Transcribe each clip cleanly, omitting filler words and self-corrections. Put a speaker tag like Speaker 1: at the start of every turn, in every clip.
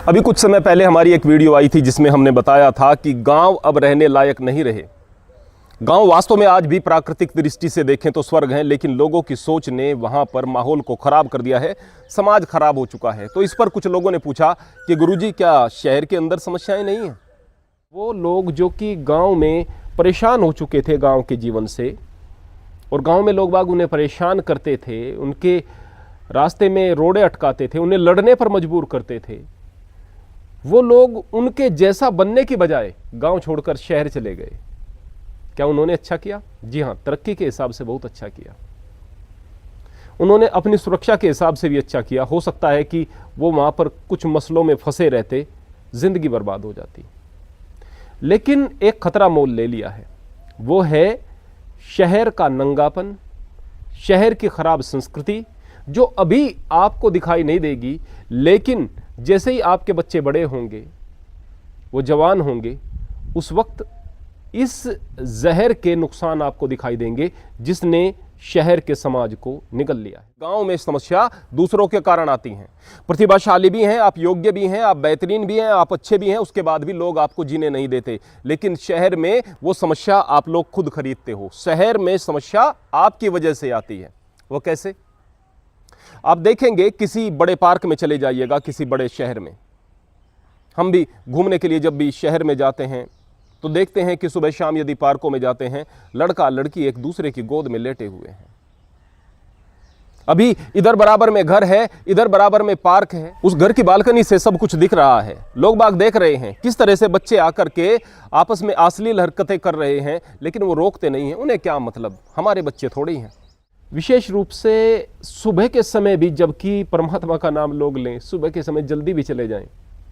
Speaker 1: अभी कुछ समय पहले हमारी एक वीडियो आई थी जिसमें हमने बताया था कि गांव अब रहने लायक नहीं रहे। गांव वास्तव में आज भी प्राकृतिक दृष्टि से देखें तो स्वर्ग हैं, लेकिन लोगों की सोच ने वहां पर माहौल को खराब कर दिया है। समाज खराब हो चुका है। तो इस पर कुछ लोगों ने पूछा कि गुरुजी, क्या शहर के अंदर समस्याएं नहीं हैं? वो लोग जो कि गाँव में परेशान हो चुके थे गाँव के जीवन से, और गाँव में लोग बाग उन्हें परेशान करते थे, उनके रास्ते में रोड़े अटकाते थे, उन्हें लड़ने पर मजबूर करते थे, वो लोग उनके जैसा बनने की बजाय गांव छोड़कर शहर चले गए। क्या उन्होंने अच्छा किया? जी हाँ, तरक्की के हिसाब से बहुत अच्छा किया। उन्होंने अपनी सुरक्षा के हिसाब से भी अच्छा किया। हो सकता है कि वो वहां पर कुछ मसलों में फंसे रहते, जिंदगी बर्बाद हो जाती। लेकिन एक खतरा मोल ले लिया है, वो है शहर का नंगापन, शहर की खराब संस्कृति, जो अभी आपको दिखाई नहीं देगी, लेकिन जैसे ही आपके बच्चे बड़े होंगे, वो जवान होंगे, उस वक्त इस जहर के नुकसान आपको दिखाई देंगे जिसने शहर के समाज को निगल लिया है। गांव में समस्या दूसरों के कारण आती हैं। प्रतिभाशाली भी हैं, आप योग्य भी हैं, आप बेहतरीन भी हैं, आप अच्छे भी हैं, उसके बाद भी लोग आपको जीने नहीं देते। लेकिन शहर में वो समस्या आप लोग खुद खरीदते हो। शहर में समस्या आपकी वजह से आती है। वो कैसे? आप देखेंगे, किसी बड़े पार्क में चले जाइएगा, किसी बड़े शहर में। हम भी घूमने के लिए जब भी शहर में जाते हैं तो देखते हैं कि सुबह शाम यदि पार्कों में जाते हैं, लड़का लड़की एक दूसरे की गोद में लेटे हुए हैं। अभी इधर बराबर में घर है, इधर बराबर में पार्क है, उस घर की बालकनी से सब कुछ दिख रहा है। लोग बाग देख रहे हैं किस तरह से बच्चे आकर के आपस में अश्लील हरकतें कर रहे हैं, लेकिन वो रोकते नहीं हैं। उन्हें क्या मतलब, हमारे बच्चे थोड़ी हैं। विशेष रूप से सुबह के समय भी, जबकि परमात्मा का नाम लोग लें, सुबह के समय जल्दी भी चले जाएं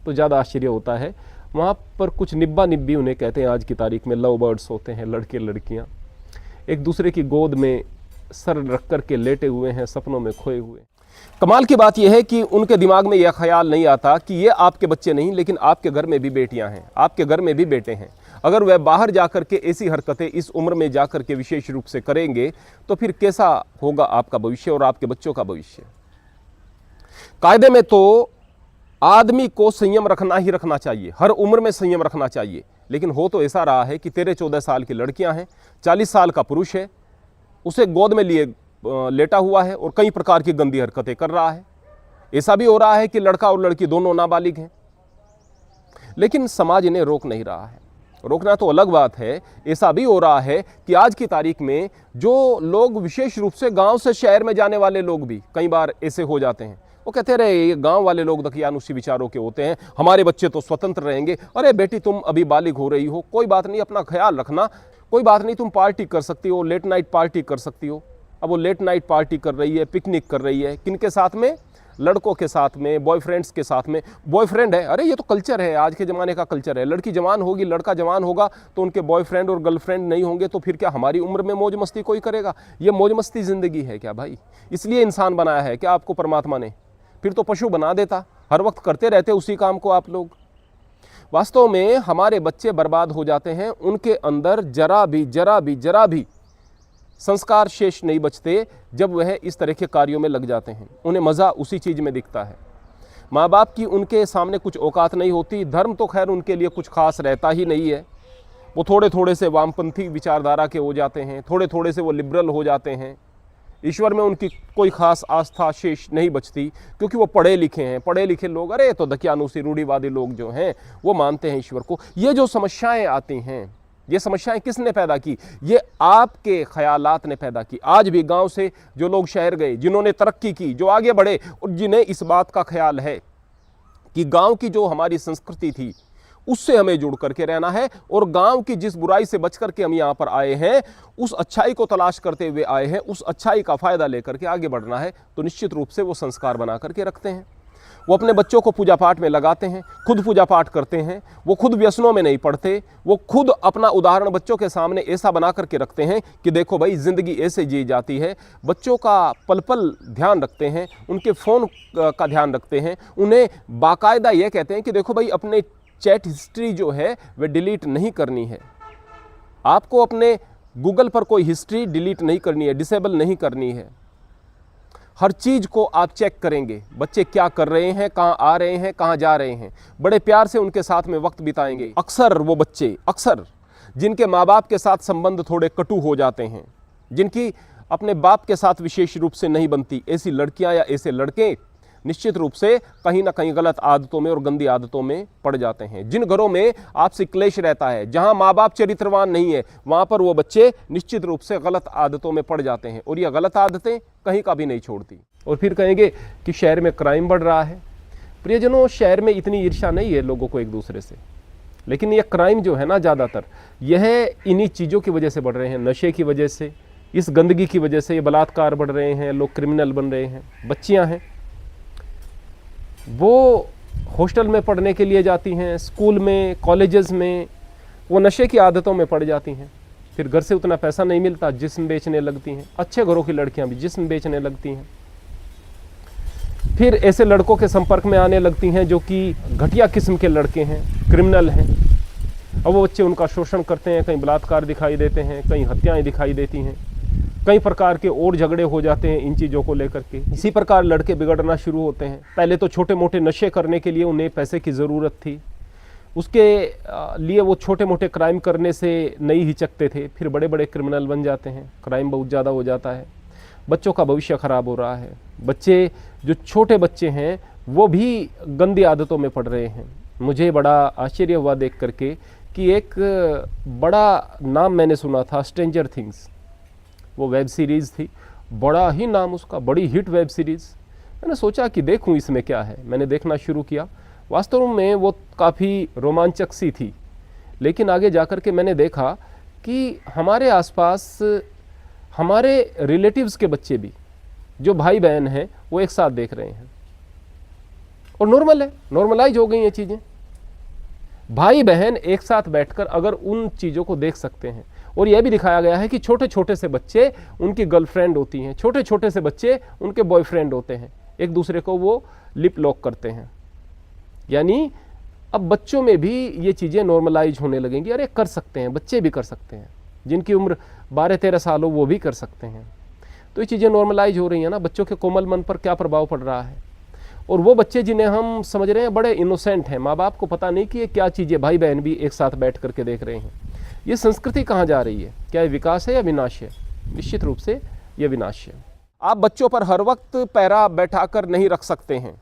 Speaker 1: तो ज़्यादा आश्चर्य होता है। वहाँ पर कुछ निब्बा निब्बी उन्हें कहते हैं, आज की तारीख में लव बर्ड्स होते हैं, लड़के लड़कियाँ एक दूसरे की गोद में सर रख कर के लेटे हुए हैं, सपनों में खोए हुए। कमाल की बात यह है कि उनके दिमाग में यह ख्याल नहीं आता कि ये आपके बच्चे नहीं, लेकिन आपके घर में भी बेटियां हैं, आपके घर में भी बेटे हैं। अगर वह बाहर जाकर के ऐसी हरकतें इस उम्र में जाकर के विशेष रूप से करेंगे तो फिर कैसा होगा आपका भविष्य और आपके बच्चों का भविष्य? कायदे में तो आदमी को संयम रखना ही रखना चाहिए, हर उम्र में संयम रखना चाहिए। लेकिन हो तो ऐसा रहा है कि 13-14 साल की लड़कियां हैं, 40 साल का पुरुष है, उसे गोद में लिए लेटा हुआ है और कई प्रकार की गंदी हरकतें कर रहा है। ऐसा भी हो रहा है कि लड़का और लड़की दोनों नाबालिग हैं, लेकिन समाज इन्हें रोक नहीं रहा है। रोकना तो अलग बात है। ऐसा भी हो रहा है कि आज की तारीख में जो लोग विशेष रूप से गांव से शहर में जाने वाले लोग भी कई बार ऐसे हो जाते हैं। वो कहते रहे, ये गांव वाले लोग दकियानुसी विचारों के होते हैं, हमारे बच्चे तो स्वतंत्र रहेंगे। अरे बेटी, तुम अभी बालिग हो रही हो, कोई बात नहीं, अपना ख्याल रखना, कोई बात नहीं, तुम पार्टी कर सकती हो, लेट नाइट पार्टी कर सकती हो। अब वो लेट नाइट पार्टी कर रही है, पिकनिक कर रही है, किनके साथ में? लड़कों के साथ में, बॉयफ्रेंड्स के साथ में। बॉयफ्रेंड है, अरे ये तो कल्चर है, आज के ज़माने का कल्चर है। लड़की जवान होगी, लड़का जवान होगा तो उनके बॉयफ्रेंड और गर्लफ्रेंड नहीं होंगे, तो फिर क्या हमारी उम्र में मौज मस्ती कोई करेगा? ये मौज मस्ती ज़िंदगी है क्या भाई? इसलिए इंसान बनाया है क्या आपको परमात्मा ने? फिर तो पशु बना देता। हर वक्त करते रहते उसी काम को आप लोग। वास्तव में हमारे बच्चे बर्बाद हो जाते हैं, उनके अंदर जरा भी संस्कार शेष नहीं बचते जब वह इस तरह के कार्यों में लग जाते हैं। उन्हें मज़ा उसी चीज़ में दिखता है। माँ बाप की उनके सामने कुछ औकात नहीं होती। धर्म तो खैर उनके लिए कुछ खास रहता ही नहीं है। वो थोड़े थोड़े से वामपंथी विचारधारा के हो जाते हैं, थोड़े थोड़े से वो लिबरल हो जाते हैं। ईश्वर में उनकी कोई खास आस्था शेष नहीं बचती, क्योंकि वो पढ़े लिखे हैं। पढ़े लिखे लोग, अरे तो दकियानुसी रूढ़िवादी लोग जो हैं वो मानते हैं ईश्वर को। ये जो समस्याएं आती हैं, ये समस्याएं किसने पैदा की? ये आपके ख्यालात ने पैदा की। आज भी गांव से जो लोग शहर गए, जिन्होंने तरक्की की, जो आगे बढ़े, और जिन्हें इस बात का ख्याल है कि गांव की जो हमारी संस्कृति थी उससे हमें जुड़ करके रहना है, और गांव की जिस बुराई से बच करके हम यहाँ पर आए हैं, उस अच्छाई को तलाश करते हुए आए हैं, उस अच्छाई का फ़ायदा लेकर के आगे बढ़ना है, तो निश्चित रूप से वो संस्कार बना करके रखते हैं। वो अपने बच्चों को पूजा पाठ में लगाते हैं, खुद पूजा पाठ करते हैं, वो खुद व्यसनों में नहीं पड़ते। वो खुद अपना उदाहरण बच्चों के सामने ऐसा बना करके रखते हैं कि देखो भाई, ज़िंदगी ऐसे जी जाती है। बच्चों का पल पल ध्यान रखते हैं, उनके फ़ोन का ध्यान रखते हैं। उन्हें बाकायदा ये कहते हैं कि देखो भाई, अपने चैट हिस्ट्री जो है वह डिलीट नहीं करनी है। आपको अपने गूगल पर कोई हिस्ट्री डिलीट नहीं करनी है, डिसेबल नहीं करनी है। हर चीज़ को आप चेक करेंगे, बच्चे क्या कर रहे हैं, कहाँ आ रहे हैं, कहाँ जा रहे हैं, बड़े प्यार से उनके साथ में वक्त बिताएंगे। अक्सर वो बच्चे, अक्सर जिनके माँ बाप के साथ संबंध थोड़े कटु हो जाते हैं, जिनकी अपने बाप के साथ विशेष रूप से नहीं बनती, ऐसी लड़कियां या ऐसे लड़के निश्चित रूप से कहीं ना कहीं गलत आदतों में और गंदी आदतों में पड़ जाते हैं। जिन घरों में आपसी क्लेश रहता है, जहां माँ बाप चरित्रवान नहीं है, वहां पर वो बच्चे निश्चित रूप से गलत आदतों में पड़ जाते हैं और ये गलत आदतें कहीं का भी नहीं छोड़ती। और फिर कहेंगे कि शहर में क्राइम बढ़ रहा है। प्रियजनों, शहर में इतनी ईर्ष्या नहीं है लोगों को एक दूसरे से, लेकिन ये क्राइम जो है ना, ज़्यादातर यह इन्हीं चीज़ों की वजह से बढ़ रहे हैं, नशे की वजह से, इस गंदगी की वजह से ये बलात्कार बढ़ रहे हैं, लोग क्रिमिनल बन रहे हैं। बच्चियां हैं वो हॉस्टल में पढ़ने के लिए जाती हैं, स्कूल में, कॉलेजेस में, वो नशे की आदतों में पड़ जाती हैं। फिर घर से उतना पैसा नहीं मिलता, जिस्म बेचने लगती हैं। अच्छे घरों की लड़कियां भी जिस्म बेचने लगती हैं। फिर ऐसे लड़कों के संपर्क में आने लगती हैं जो कि घटिया किस्म के लड़के हैं, क्रिमिनल हैं। अब वो बच्चे उनका शोषण करते हैं, कहीं बलात्कार दिखाई देते हैं, कहीं हत्याएं दिखाई देती हैं, कई प्रकार के और झगड़े हो जाते हैं इन चीज़ों को लेकर के। इसी प्रकार लड़के बिगड़ना शुरू होते हैं। पहले तो छोटे मोटे नशे करने के लिए उन्हें पैसे की ज़रूरत थी, उसके लिए वो छोटे मोटे क्राइम करने से नहीं हिचकते थे, फिर बड़े बड़े क्रिमिनल बन जाते हैं, क्राइम बहुत ज़्यादा हो जाता है, बच्चों का भविष्य ख़राब हो रहा है। बच्चे जो छोटे बच्चे हैं वो भी गंदी आदतों में पड़ रहे हैं। मुझे बड़ा आश्चर्य हुआ देख करके कि एक बड़ा नाम मैंने सुना था, स्ट्रेंजर थिंग्स, वो वेब सीरीज़ थी, बड़ा ही नाम उसका, बड़ी हिट वेब सीरीज़। मैंने सोचा कि देखूं इसमें क्या है, मैंने देखना शुरू किया। वास्तव में वो काफ़ी रोमांचक सी थी, लेकिन आगे जाकर के मैंने देखा कि हमारे आसपास हमारे रिलेटिव्स के बच्चे भी, जो भाई बहन हैं, वो एक साथ देख रहे हैं और नॉर्मल है, नॉर्मलाइज हो गई ये चीज़ें। भाई बहन एक साथ बैठकर अगर उन चीज़ों को देख सकते हैं, और यह भी दिखाया गया है कि छोटे छोटे से बच्चे उनकी गर्लफ्रेंड होती हैं, छोटे छोटे से बच्चे उनके बॉयफ्रेंड होते हैं, एक दूसरे को वो लिप लॉक करते हैं। यानी अब बच्चों में भी ये चीज़ें नॉर्मलाइज होने लगेंगी। अरे कर सकते हैं, बच्चे भी कर सकते हैं, जिनकी उम्र 12-13 साल हो वो भी कर सकते हैं। तो ये चीज़ें नॉर्मलाइज हो रही हैं ना। बच्चों के कोमल मन पर क्या प्रभाव पड़ रहा है। और वो बच्चे जिन्हें हम समझ रहे हैं बड़े इनोसेंट हैं, माँ बाप को पता नहीं कि ये क्या चीज़ें भाई बहन भी एक साथ बैठ करके देख रहे हैं। ये संस्कृति कहाँ जा रही है? क्या ये विकास है या विनाश है? निश्चित रूप से ये विनाश है। आप बच्चों पर हर वक्त पैरा बैठाकर नहीं रख सकते हैं,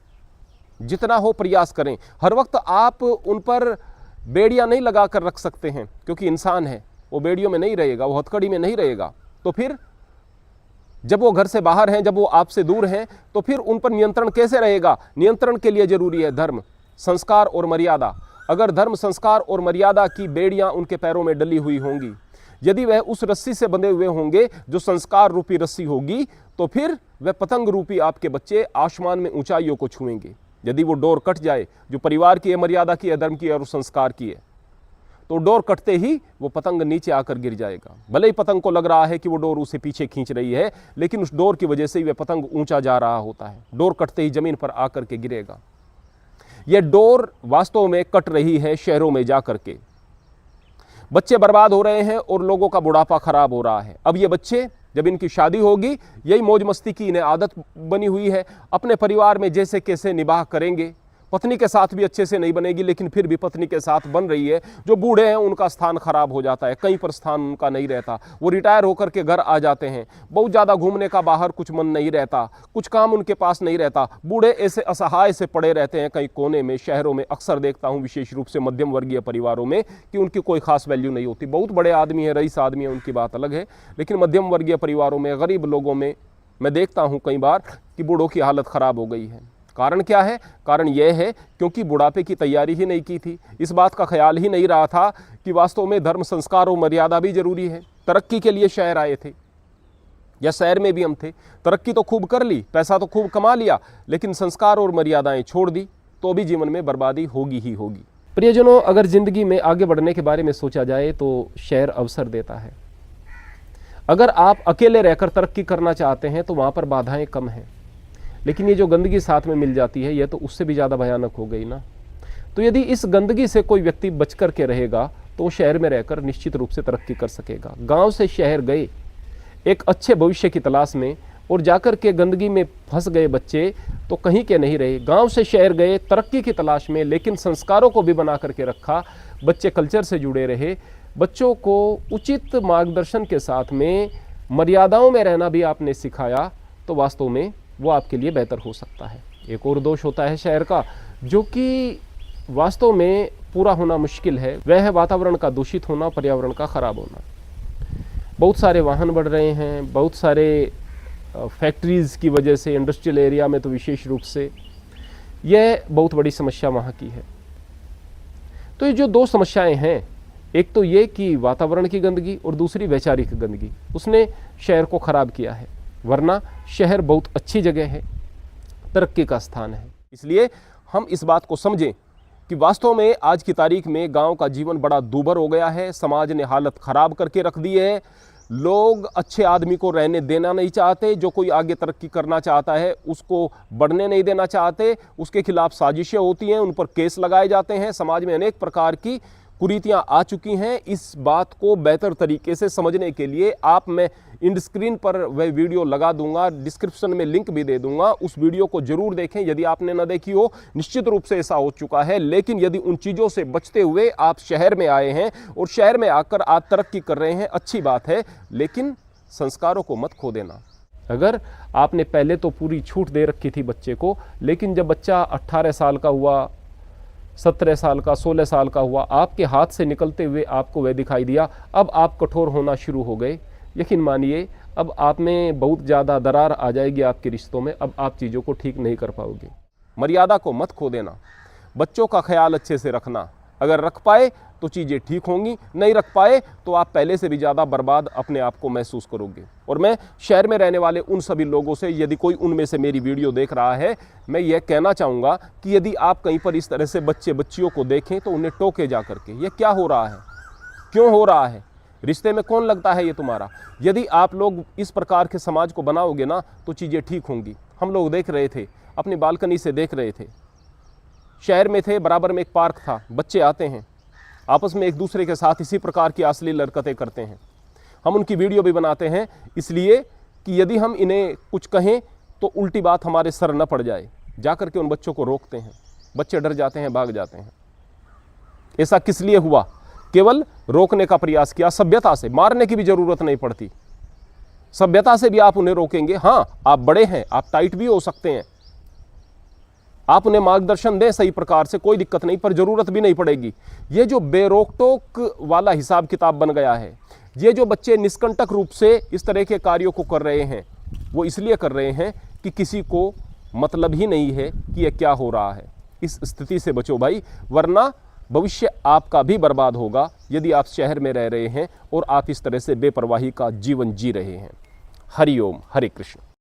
Speaker 1: जितना हो प्रयास करें। हर वक्त आप उन पर बेड़ियां नहीं लगा कर रख सकते हैं, क्योंकि इंसान है, वो बेड़ियों में नहीं रहेगा, वो हथकड़ी में नहीं रहेगा। तो फिर जब वो घर से बाहर हैं, जब वो आपसे दूर हैं, तो फिर उन पर नियंत्रण कैसे रहेगा? नियंत्रण के लिए जरूरी है धर्म, संस्कार और मर्यादा। अगर धर्म, संस्कार और मर्यादा की बेड़ियां उनके पैरों में डली हुई होंगी, यदि वह उस रस्सी से बंधे हुए होंगे जो संस्कार रूपी रस्सी होगी, तो फिर वह पतंग रूपी आपके बच्चे आसमान में ऊंचाइयों को छुएंगे। यदि वो डोर कट जाए जो परिवार की है, मर्यादा की है, धर्म की है और संस्कार की है, तो डोर कटते ही वो पतंग नीचे आकर गिर जाएगा। भले ही पतंग को लग रहा है कि वो डोर उसे पीछे खींच रही है, लेकिन उस डोर की वजह से ही वह पतंग ऊंचा जा रहा होता है। डोर कटते ही जमीन पर आकर के गिरेगा। यह डोर वास्तव में कट रही है शहरों में जाकर के। बच्चे बर्बाद हो रहे हैं और लोगों का बुढ़ापा खराब हो रहा है। अब ये बच्चे, जब इनकी शादी होगी, यही मौज मस्ती की इन्हें आदत बनी हुई है, अपने परिवार में जैसे कैसे निबाह करेंगे। पत्नी के साथ भी अच्छे से नहीं बनेगी, लेकिन फिर भी पत्नी के साथ बन रही है। जो बूढ़े हैं उनका स्थान खराब हो जाता है, कहीं पर स्थान उनका नहीं रहता। वो रिटायर होकर के घर आ जाते हैं, बहुत ज़्यादा घूमने का बाहर कुछ मन नहीं रहता, कुछ काम उनके पास नहीं रहता। बूढ़े ऐसे असहाय से पड़े रहते हैं कहीं कोने में। शहरों में अक्सर देखता हूँ, विशेष रूप से मध्यम वर्गीय परिवारों में, कि उनकी कोई खास वैल्यू नहीं होती। बहुत बड़े आदमी है, रईस आदमी है, उनकी बात अलग है, लेकिन मध्यम वर्गीय परिवारों में, गरीब लोगों में मैं देखता हूँ कई बार कि बूढ़ों की हालत ख़राब हो गई है। कारण क्या है? कारण यह है क्योंकि बुढ़ापे की तैयारी ही नहीं की थी, इस बात का ख्याल ही नहीं रहा था कि वास्तव में धर्म, संस्कार और मर्यादा भी जरूरी है। तरक्की के लिए शहर आए थे, या शहर में भी हम थे, तरक्की तो खूब कर ली, पैसा तो खूब कमा लिया, लेकिन संस्कार और मर्यादाएं छोड़ दी, तो भी जीवन में बर्बादी होगी ही होगी। प्रियजनों, अगर जिंदगी में आगे बढ़ने के बारे में सोचा जाए तो शहर अवसर देता है। अगर आप अकेले रहकर तरक्की करना चाहते हैं तो वहाँ पर बाधाएं कम हैं, लेकिन ये जो गंदगी साथ में मिल जाती है, यह तो उससे भी ज़्यादा भयानक हो गई ना। तो यदि इस गंदगी से कोई व्यक्ति बच कर के रहेगा तो वो शहर में रहकर निश्चित रूप से तरक्की कर सकेगा। गांव से शहर गए एक अच्छे भविष्य की तलाश में, और जाकर के गंदगी में फंस गए बच्चे तो कहीं के नहीं रहे। गांव से शहर गए तरक्की की तलाश में, लेकिन संस्कारों को भी बना करके रखा, बच्चे कल्चर से जुड़े रहे। बच्चों को उचित मार्गदर्शन के साथ में मर्यादाओं में रहना भी आपने सिखाया तो वास्तव में वो आपके लिए बेहतर हो सकता है। एक और दोष होता है शहर का, जो कि वास्तव में पूरा होना मुश्किल है, वह है वातावरण का दूषित होना, पर्यावरण का खराब होना। बहुत सारे वाहन बढ़ रहे हैं, बहुत सारे फैक्ट्रीज़ की वजह से, इंडस्ट्रियल एरिया में तो विशेष रूप से यह बहुत बड़ी समस्या वहाँ की है। तो ये जो दो समस्याएं हैं, एक तो ये कि वातावरण की गंदगी और दूसरी वैचारिक गंदगी, उसने शहर को ख़राब किया है। वरना शहर बहुत अच्छी जगह है, तरक्की का स्थान है। इसलिए हम इस बात को समझें कि वास्तव में आज की तारीख में गांव का जीवन बड़ा दूभर हो गया है। समाज ने हालत ख़राब करके रख दी है। लोग अच्छे आदमी को रहने देना नहीं चाहते, जो कोई आगे तरक्की करना चाहता है उसको बढ़ने नहीं देना चाहते, उसके खिलाफ साजिशें होती हैं, उन पर केस लगाए जाते हैं। समाज में अनेक प्रकार की कुरीतियां आ चुकी हैं। इस बात को बेहतर तरीके से समझने के लिए मैं इंड स्क्रीन पर वह वीडियो लगा दूंगा, डिस्क्रिप्शन में लिंक भी दे दूंगा, उस वीडियो को जरूर देखें यदि आपने न देखी हो। निश्चित रूप से ऐसा हो चुका है, लेकिन यदि उन चीज़ों से बचते हुए आप शहर में आए हैं और शहर में आकर आप तरक्की कर रहे हैं, अच्छी बात है, लेकिन संस्कारों को मत खो देना। अगर आपने पहले तो पूरी छूट दे रखी थी बच्चे को, लेकिन जब बच्चा 18 साल का हुआ, 17 साल का, 16 साल का हुआ, आपके हाथ से निकलते हुए आपको वह दिखाई दिया, अब आप कठोर होना शुरू हो गए। यकीन मानिए अब आप में बहुत ज़्यादा दरार आ जाएगी आपके रिश्तों में, अब आप चीज़ों को ठीक नहीं कर पाओगे। मर्यादा को मत खो देना, बच्चों का ख्याल अच्छे से रखना। अगर रख पाए तो चीज़ें ठीक होंगी, नहीं रख पाए तो आप पहले से भी ज़्यादा बर्बाद अपने आप को महसूस करोगे। और मैं शहर में रहने वाले उन सभी लोगों से, यदि कोई उनमें से मेरी वीडियो देख रहा है, मैं यह कहना चाहूँगा कि यदि आप कहीं पर इस तरह से बच्चियों को देखें तो उन्हें टोके जा करके, ये क्या हो रहा है, क्यों हो रहा है, रिश्ते में कौन लगता है ये तुम्हारा। यदि आप लोग इस प्रकार के समाज को बनाओगे ना तो चीज़ें ठीक होंगी। हम लोग देख रहे थे, अपनी बालकनी से देख रहे थे, शहर में थे, बराबर में एक पार्क था, बच्चे आते हैं आपस में एक दूसरे के साथ इसी प्रकार की अश्लील हरकतें करते हैं। हम उनकी वीडियो भी बनाते हैं इसलिए कि यदि हम इन्हें कुछ कहें तो उल्टी बात हमारे सर न पड़ जाए। जा कर के उन बच्चों को रोकते हैं, बच्चे डर जाते हैं, भाग जाते हैं। ऐसा किस लिए हुआ? केवल रोकने का प्रयास किया, सभ्यता से। मारने की भी जरूरत नहीं पड़ती, सभ्यता से भी आप उन्हें रोकेंगे। हाँ, आप बड़े हैं, आप टाइट भी हो सकते हैं, आप उन्हें मार्गदर्शन दें सही प्रकार से, कोई दिक्कत नहीं, पर जरूरत भी नहीं पड़ेगी। ये जो बेरोक टोक वाला हिसाब किताब बन गया है, ये जो बच्चे निष्कंटक रूप से इस तरह के कार्यों को कर रहे हैं, वो इसलिए कर रहे हैं कि किसी को मतलब ही नहीं है कि ये क्या हो रहा है। इस स्थिति से बचो भाई, वरना भविष्य आपका भी बर्बाद होगा यदि आप शहर में रह रहे हैं और आप इस तरह से बेपरवाही का जीवन जी रहे हैं। हरि ओम, हरे कृष्ण।